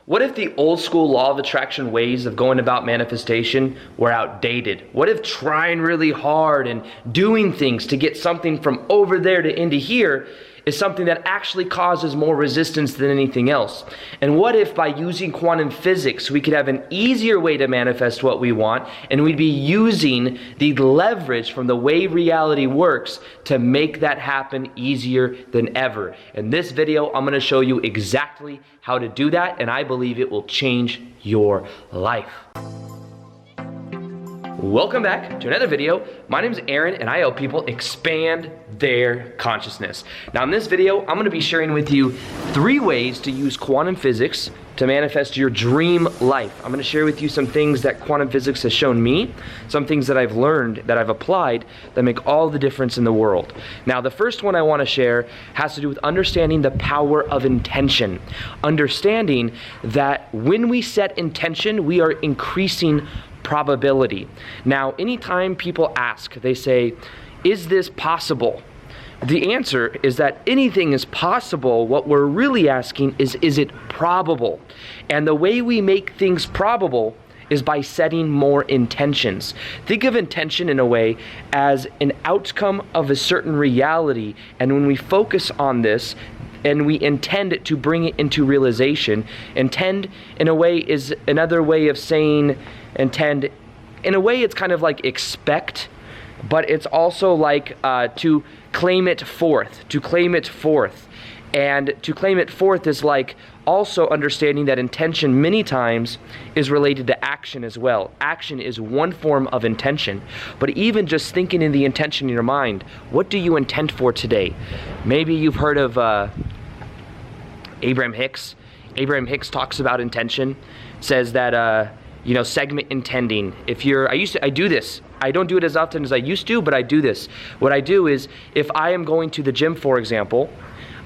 What if the old school law of attraction ways of going about manifestation were outdated? What if trying really hard and doing things to get something from over there to into here is something that actually causes more resistance than anything else? And what if by using quantum physics, we could have an easier way to manifest what we want, and we'd be using the leverage from the way reality works to make that happen easier than ever? In this video, I'm going to show you exactly how to do that, and I believe it will change your life. Welcome back to another video. My name is Aaron, and I help people expand their consciousness. Now in this video, I'm going to be sharing with you 3 ways to use quantum physics to manifest your dream life. I'm going to share with you some things that quantum physics has shown me, some things that I've learned, that I've applied, that make all the difference in the world. Now the first one I want to share has to do with understanding the power of intention. Understanding that when we set intention, we are increasing probability. Now, anytime people ask, they say, is this possible? The answer is that anything is possible. What we're really asking is it probable? And the way we make things probable is by setting more intentions. Think of intention in a way as an outcome of a certain reality. And when we focus on this, and we intend to bring it into realization, intend in a way is another way of saying intend. In a way, it's kind of like expect, but it's also like to claim it forth, to claim it forth. And to claim it forth is like also understanding that intention many times is related to action as well. Action is one form of intention, but even just thinking in the intention in your mind, what do you intend for today? Maybe you've heard of Abraham Hicks. Abraham Hicks talks about intention, says that segment intending. I do this. I don't do it as often as I used to, but I do this. What I do is, if I am going to the gym, for example,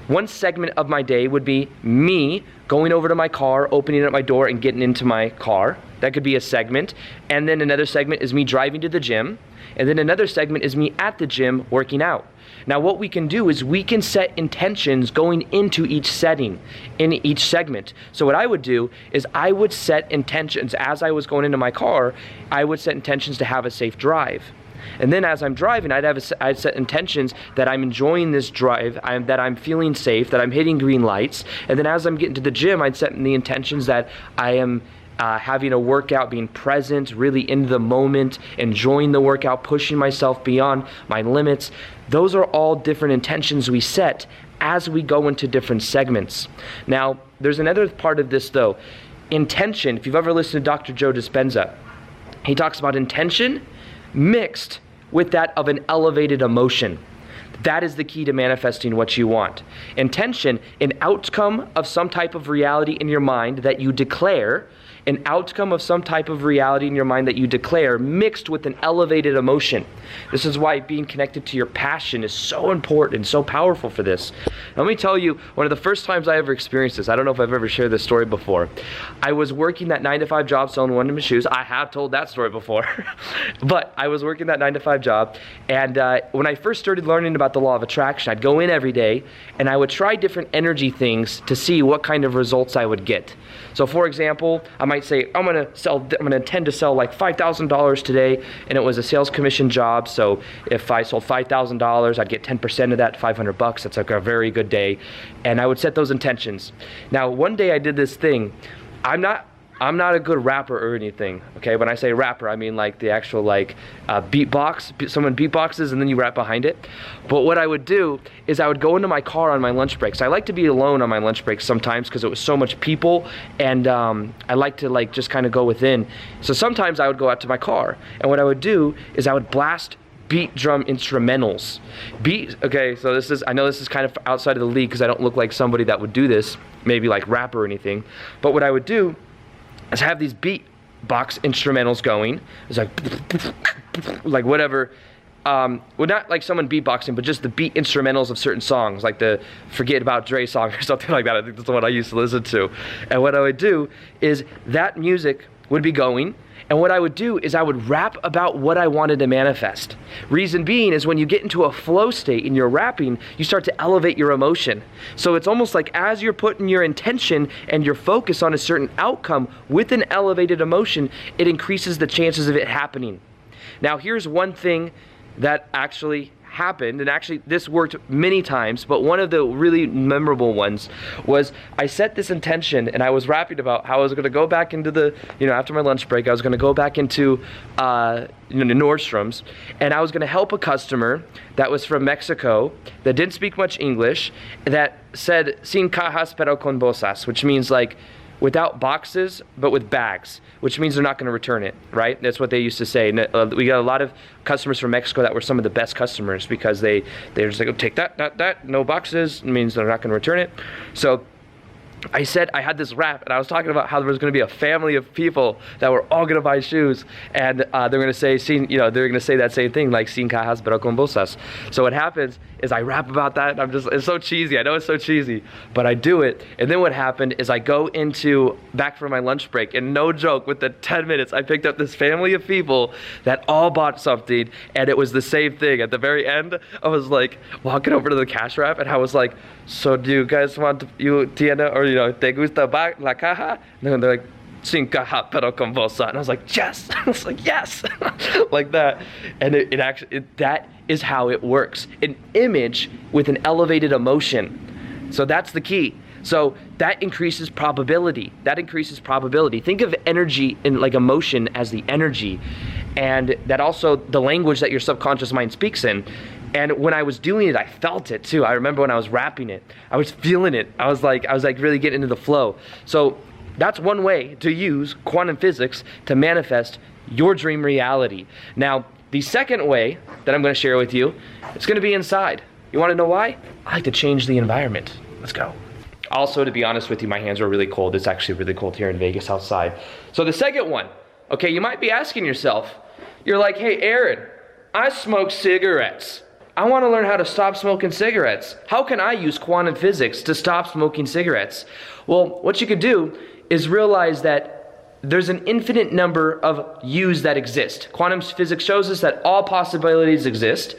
one segment of my day would be me going over to my car, opening up my door and getting into my car. That could be a segment. And then another segment is me driving to the gym. And then another segment is me at the gym working out. Now what we can do is we can set intentions going into each setting, in each segment. So what I would do is I would set intentions as I was going into my car. I would set intentions to have a safe drive. And then as I'm driving, I'd set intentions that I'm enjoying this drive, that I'm feeling safe, that I'm hitting green lights. And then as I'm getting to the gym, I'd set the intentions that I am having a workout, being present, really in the moment, enjoying the workout, pushing myself beyond my limits. Those are all different intentions we set as we go into different segments. Now, there's another part of this though. Intention, if you've ever listened to Dr. Joe Dispenza, he talks about intention mixed with that of an elevated emotion. That is the key to manifesting what you want. Intention, an outcome of some type of reality in your mind that you declare, an outcome of some type of reality in your mind that you declare mixed with an elevated emotion. This is why being connected to your passion is so important and so powerful for this. Let me tell you, one of the first times I ever experienced this, I don't know if I've ever shared this story before. I was working that 9-to-5 job selling one-to-one shoes. I have told that story before. But I was working that 9-to-5 job, and when I first started learning about the law of attraction, I'd go in every day and I would try different energy things to see what kind of results I would get. So for example, I might say, I'm going to intend to sell like $5,000 today, and it was a sales commission job. So if I sold $5,000, I'd get 10% of that, $500. That's like a very good day. And I would set those intentions. Now, one day I did this thing. I'm not a good rapper or anything, okay? When I say rapper, I mean like the actual beatbox. Someone beatboxes and then you rap behind it. But what I would do is I would go into my car on my lunch breaks. I like to be alone on my lunch breaks sometimes because it was so much people, and I like to just kind of go within. So sometimes I would go out to my car, and what I would do is I would blast beat drum instrumentals. Okay, so I know this is kind of outside of the league because I don't look like somebody that would do this, maybe like rap or anything. But what I would do is have these beatbox instrumentals going. It's like whatever. Well, not like someone beatboxing, but just the beat instrumentals of certain songs, like the Forget About Dre song or something like that. I think that's the one I used to listen to. And what I would do is that music would be going, and what I would do is I would rap about what I wanted to manifest. Reason being is when you get into a flow state and you're rapping, you start to elevate your emotion. So it's almost like as you're putting your intention and your focus on a certain outcome with an elevated emotion, it increases the chances of it happening. Now here's one thing that actually happened, and actually this worked many times, but one of the really memorable ones was I set this intention and I was rapping about how I was going to go back into the, after my lunch break, I was going to go back into Nordstrom's, and I was going to help a customer that was from Mexico that didn't speak much English, that said sin cajas pero con bolsas, which means like without boxes, but with bags, which means they're not going to return it, right? That's what they used to say. And, we got a lot of customers from Mexico that were some of the best customers because they're just like, oh, take that, no boxes, it means they're not going to return it. So I said I had this rap, and I was talking about how there was going to be a family of people that were all going to buy shoes, and they're going to say, they're going to say that same thing, like sin cajas pero con bolsas. So what happens is I rap about that, and it's so cheesy. I know it's so cheesy, but I do it. And then what happened is I go back for my lunch break, and no joke, within 10 minutes, I picked up this family of people that all bought something, and it was the same thing. At the very end, I was like walking over to the cash wrap, and I was like, so do you guys want tienda, or te gusta la caja? And they're like, sin caja pero con bolsa. And I was like, yes. I was like, yes. Like that. And that is how it works. An image with an elevated emotion. So that's the key. So that increases probability. Think of energy and like emotion as the energy. And that also the language that your subconscious mind speaks in. And when I was doing it, I felt it too. I remember when I was rapping it, I was feeling it. I was like really getting into the flow. So that's one way to use quantum physics to manifest your dream reality. Now, the second way that I'm going to share with you, it's going to be inside. You want to know why? I like to change the environment. Let's go. Also, to be honest with you, my hands are really cold. It's actually really cold here in Vegas outside. So the second one, okay, you might be asking yourself, you're like, hey, Aaron, I smoke cigarettes. I want to learn how to stop smoking cigarettes. How can I use quantum physics to stop smoking cigarettes? Well, what you could do is realize that there's an infinite number of yous that exist. Quantum physics shows us that all possibilities exist.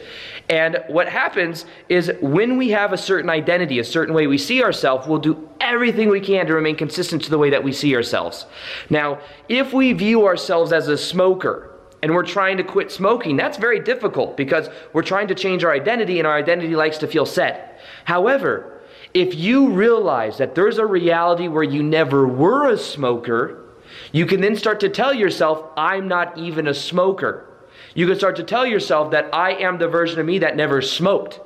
And what happens is when we have a certain identity, a certain way we see ourselves, we'll do everything we can to remain consistent to the way that we see ourselves. Now, if we view ourselves as a smoker, and we're trying to quit smoking, that's very difficult because we're trying to change our identity, and our identity likes to feel set. However, if you realize that there's a reality where you never were a smoker, you can then start to tell yourself, I'm not even a smoker. You can start to tell yourself that I am the version of me that never smoked.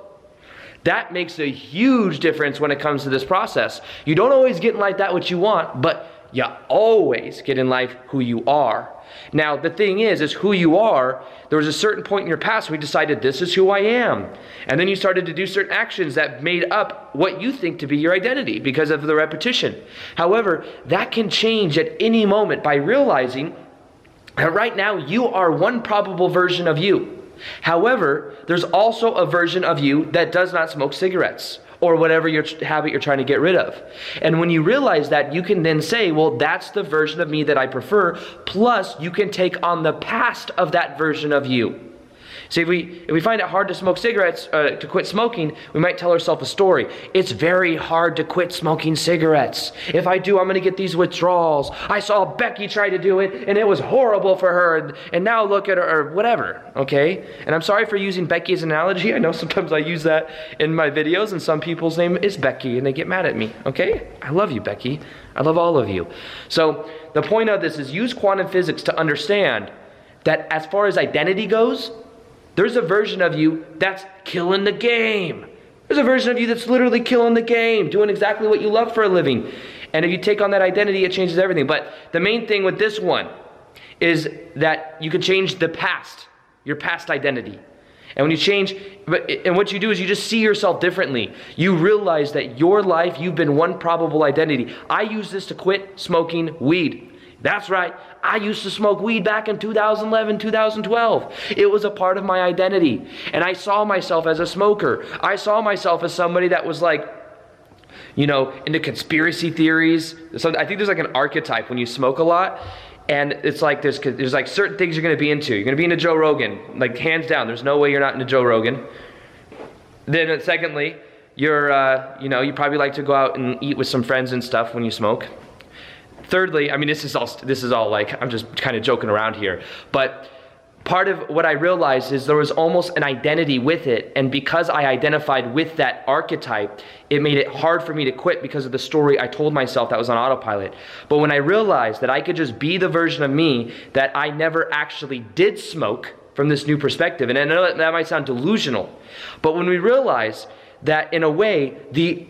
That makes a huge difference when it comes to this process. You don't always get in life that what you want, but you always get in life who you are. Now, the thing is who you are, there was a certain point in your past where you decided this is who I am. And then you started to do certain actions that made up what you think to be your identity because of the repetition. However, that can change at any moment by realizing that right now you are one probable version of you. However, there's also a version of you that does not smoke cigarettes, or whatever your habit you're trying to get rid of. And when you realize that, you can then say, well, that's the version of me that I prefer, plus you can take on the past of that version of you. See, if we find it hard to smoke cigarettes, to quit smoking, we might tell ourselves a story. It's very hard to quit smoking cigarettes. If I do, I'm going to get these withdrawals. I saw Becky try to do it, and it was horrible for her, and now look at her, or whatever, okay? And I'm sorry for using Becky as an analogy. I know sometimes I use that in my videos, and some people's name is Becky, and they get mad at me, okay? I love you, Becky. I love all of you. So the point of this is use quantum physics to understand that as far as identity goes, there's a version of you that's killing the game. There's a version of you that's literally killing the game, doing exactly what you love for a living. And if you take on that identity, it changes everything. But the main thing with this one is that you can change the past, your past identity. And when you change, and what you do is you just see yourself differently. You realize that your life, you've been one probable identity. I use this to quit smoking weed. That's right. I used to smoke weed back in 2011, 2012. It was a part of my identity. And I saw myself as a smoker. I saw myself as somebody that was like, into conspiracy theories. So I think there's like an archetype when you smoke a lot, and it's like there's like certain things you're going to be into. You're going to be into Joe Rogan, like hands down. There's no way you're not into Joe Rogan. Then secondly, you probably like to go out and eat with some friends and stuff when you smoke. Thirdly, I mean, this is all like, I'm just kind of joking around here, but part of what I realized is there was almost an identity with it, and because I identified with that archetype, it made it hard for me to quit because of the story I told myself that was on autopilot. But when I realized that I could just be the version of me that I never actually did smoke from this new perspective, and I know that might sound delusional, but when we realize that in a way, the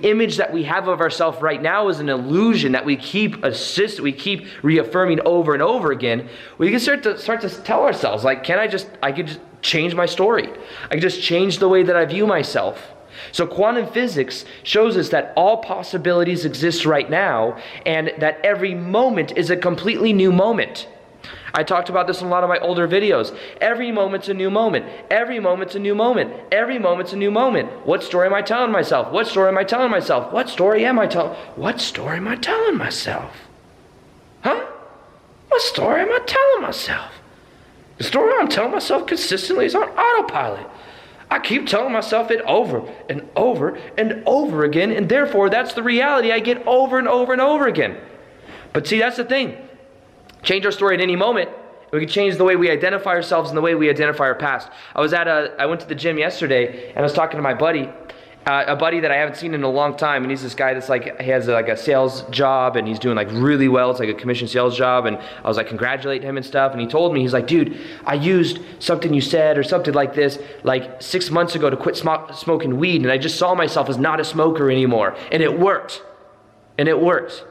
image that we have of ourselves right now is an illusion that we keep reaffirming over and over again, we can start to tell ourselves, like, I could just change my story. I could just change the way that I view myself. So quantum physics shows us that all possibilities exist right now, and that every moment is a completely new moment. I talked about this in a lot of my older videos. Every moment's a new moment. Every moment's a new moment. Every moment's a new moment. What story am I telling myself? What story am I telling myself? What story am I telling? What story am I telling myself? Huh? What story am I telling myself? The story I'm telling myself consistently is on autopilot. I keep telling myself it over and over and over again, and therefore that's the reality I get over and over and over again. But see, that's the thing. Change our story at any moment. We can change the way we identify ourselves and the way we identify our past. I went to the gym yesterday, and I was talking to my buddy, a buddy that I haven't seen in a long time, and he's this guy that's like, he has like a sales job, and he's doing like really well. It's like a commission sales job, and I was like congratulating him and stuff, and he told me, he's like, dude, I used something you said or something like this like 6 months ago to quit smoking weed, and I just saw myself as not a smoker anymore, and it worked. And it worked.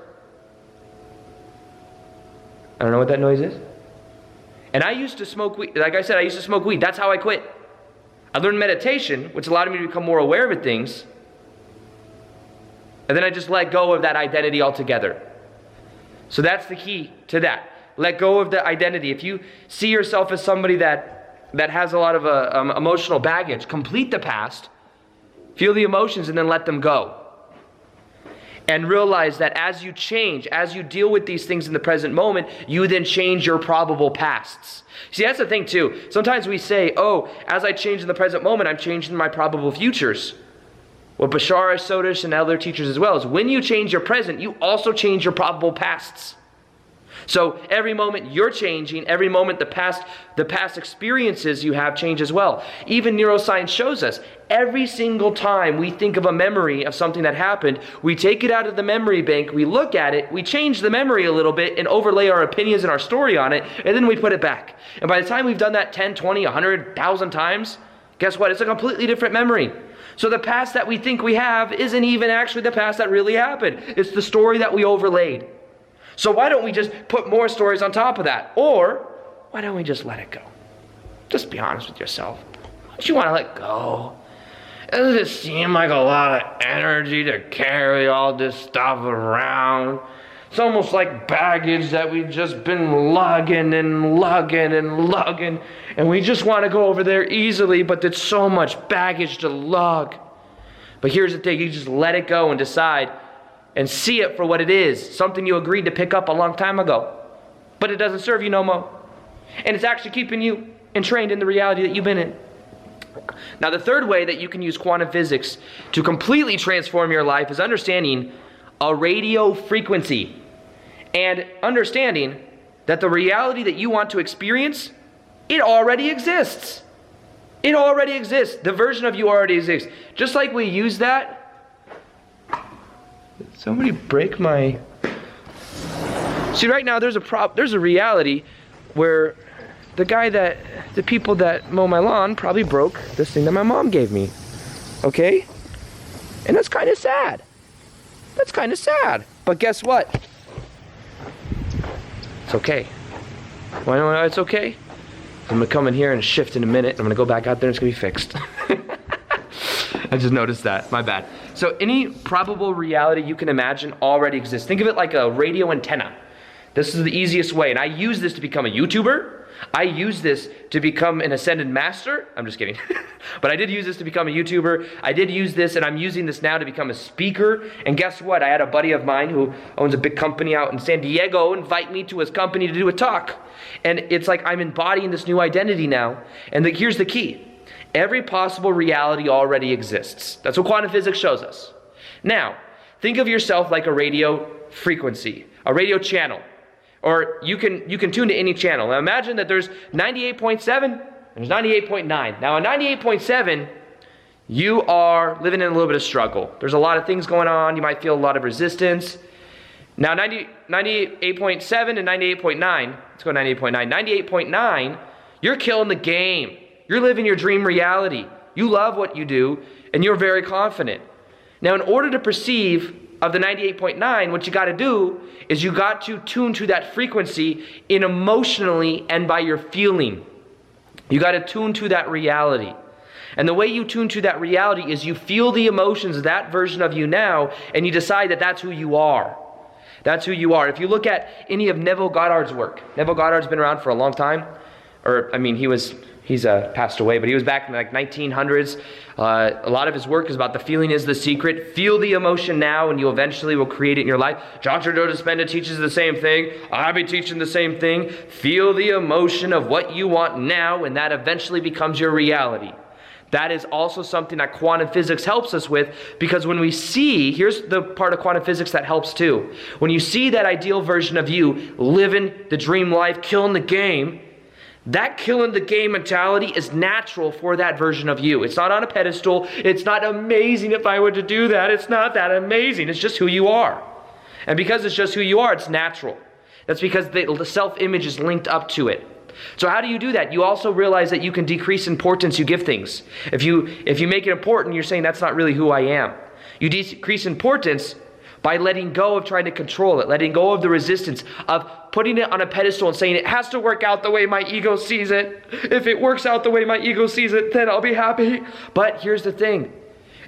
I don't know what that noise is. And I used to smoke weed. Like I said, I used to smoke weed. That's how I quit. I learned meditation, which allowed me to become more aware of things. And then I just let go of that identity altogether. So that's the key to that. Let go of the identity. If you see yourself as somebody that has a lot of emotional baggage, complete the past, feel the emotions, and then let them go. And realize that as you change, as you deal with these things in the present moment, you then change your probable pasts. See, that's the thing too. Sometimes we say, oh, as I change in the present moment, I'm changing my probable futures. What Bashar Sotish and other teachers as well is when you change your present, you also change your probable pasts. So every moment you're changing, every moment the past experiences you have change as well. Even neuroscience shows us every single time we think of a memory of something that happened, we take it out of the memory bank, we look at it, we change the memory a little bit and overlay our opinions and our story on it, and then we put it back. And by the time we've done that 10, 20, 100, 1,000 times, guess what? It's a completely different memory. So the past that we think we have isn't even actually the past that really happened. It's the story that we overlaid. So why don't we just put more stories on top of that? Or why don't we just let it go? Just be honest with yourself. Don't you want to let go? Doesn't it seem like a lot of energy to carry all this stuff around? It's almost like baggage that we've just been lugging and lugging and lugging, and we just want to go over there easily, but it's so much baggage to lug. But here's the thing, you just let it go and decide and see it for what it is, something you agreed to pick up a long time ago, but it doesn't serve you no more. And it's actually keeping you entrained in the reality that you've been in. Now, the third way that you can use quantum physics to completely transform your life is understanding a radio frequency and understanding that the reality that you want to experience, it already exists. It already exists. The version of you already exists. Just like we use that. Did somebody break my... See, right now there's a reality where the people that mow my lawn probably broke this thing that my mom gave me. Okay? And that's kind of sad. That's kind of sad. But guess what? It's okay. Why know it's okay? I'm gonna come in here and shift in a minute. I'm gonna go back out there and it's gonna be fixed. I just noticed that, my bad. So any probable reality you can imagine already exists. Think of it like a radio antenna. This is the easiest way. And I use this to become a YouTuber. I use this to become an ascended master. I'm just kidding. But I did use this to become a YouTuber. I did use this, and I'm using this now to become a speaker. And guess what? I had a buddy of mine who owns a big company out in San Diego invite me to his company to do a talk. And it's like I'm embodying this new identity now. And here's the key. Every possible reality already exists. That's what quantum physics shows us. Now, think of yourself like a radio frequency, a radio channel. Or you can tune to any channel. Now imagine that there's 98.7 and there's 98.9. Now on 98.7, you are living in a little bit of struggle. There's a lot of things going on. You might feel a lot of resistance. Now 98.7 and 98.9, let's go 98.9. 98.9, you're killing the game. You're living your dream reality. You love what you do and you're very confident. Now in order to perceive of the 98.9, what you got to do is you got to tune to that frequency emotionally and by your feeling. You got to tune to that reality. And the way you tune to that reality is you feel the emotions of that version of you now, and you decide that that's who you are. That's who you are. If you look at any of Neville Goddard's work, Neville Goddard's been around for a long time. He's passed away, but he was back in the 1900s. A lot of his work is about the feeling is the secret. Feel the emotion now, and you eventually will create it in your life. Dr. Joe Dispenza teaches the same thing. I'll be teaching the same thing. Feel the emotion of what you want now, and that eventually becomes your reality. That is also something that quantum physics helps us with, because when we see, here's the part of quantum physics that helps too. When you see that ideal version of you living the dream life, killing the game, that killing the game mentality is natural for that version of you. It's not on a pedestal. It's not amazing if I were to do that. It's not that amazing. It's just who you are. And because it's just who you are, it's natural. That's because the self-image is linked up to it. So how do you do that? You also realize that you can decrease importance you give things. If you make it important, you're saying that's not really who I am. You decrease importance by letting go of trying to control it, letting go of the resistance, of putting it on a pedestal and saying it has to work out the way my ego sees it. If it works out the way my ego sees it, then I'll be happy. But here's the thing.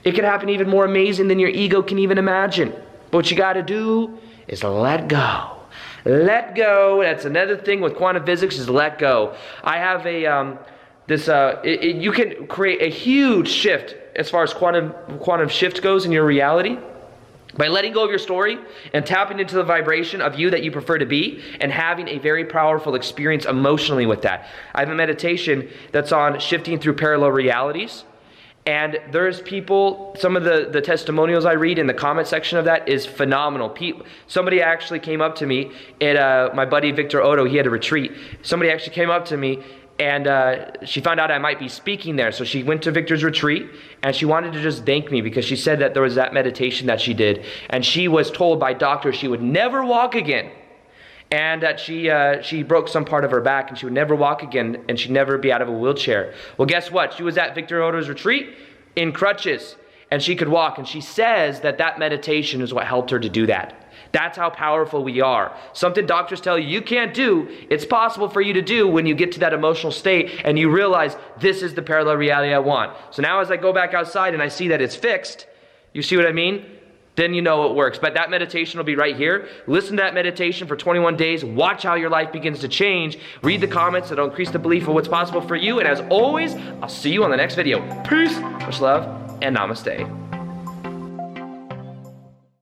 It can happen even more amazing than your ego can even imagine. But what you got to do is let go. Let go. That's another thing with quantum physics, is let go. I have you can create a huge shift as far as quantum shift goes in your reality by letting go of your story and tapping into the vibration of you that you prefer to be and having a very powerful experience emotionally with that. I have a meditation that's on shifting through parallel realities. And there's people, some of the testimonials I read in the comment section of that is phenomenal. Somebody actually came up to me at my buddy Victor Otto, he had a retreat. Somebody actually came up to me and she found out I might be speaking there. So she went to Victor's retreat and she wanted to just thank me because she said that there was that meditation that she did. And she was told by doctors she would never walk again. And that she broke some part of her back and she would never walk again and she'd never be out of a wheelchair. Well, guess what? She was at Victor Otto's retreat in crutches and she could walk. And she says that meditation is what helped her to do that. That's how powerful we are. Something doctors tell you can't do, it's possible for you to do when you get to that emotional state and you realize this is the parallel reality I want. So now as I go back outside and I see that it's fixed, you see what I mean? Then you know it works. But that meditation will be right here. Listen to that meditation for 21 days. Watch how your life begins to change. Read the comments that'll increase the belief of what's possible for you. And as always, I'll see you on the next video. Peace, much love, and namaste.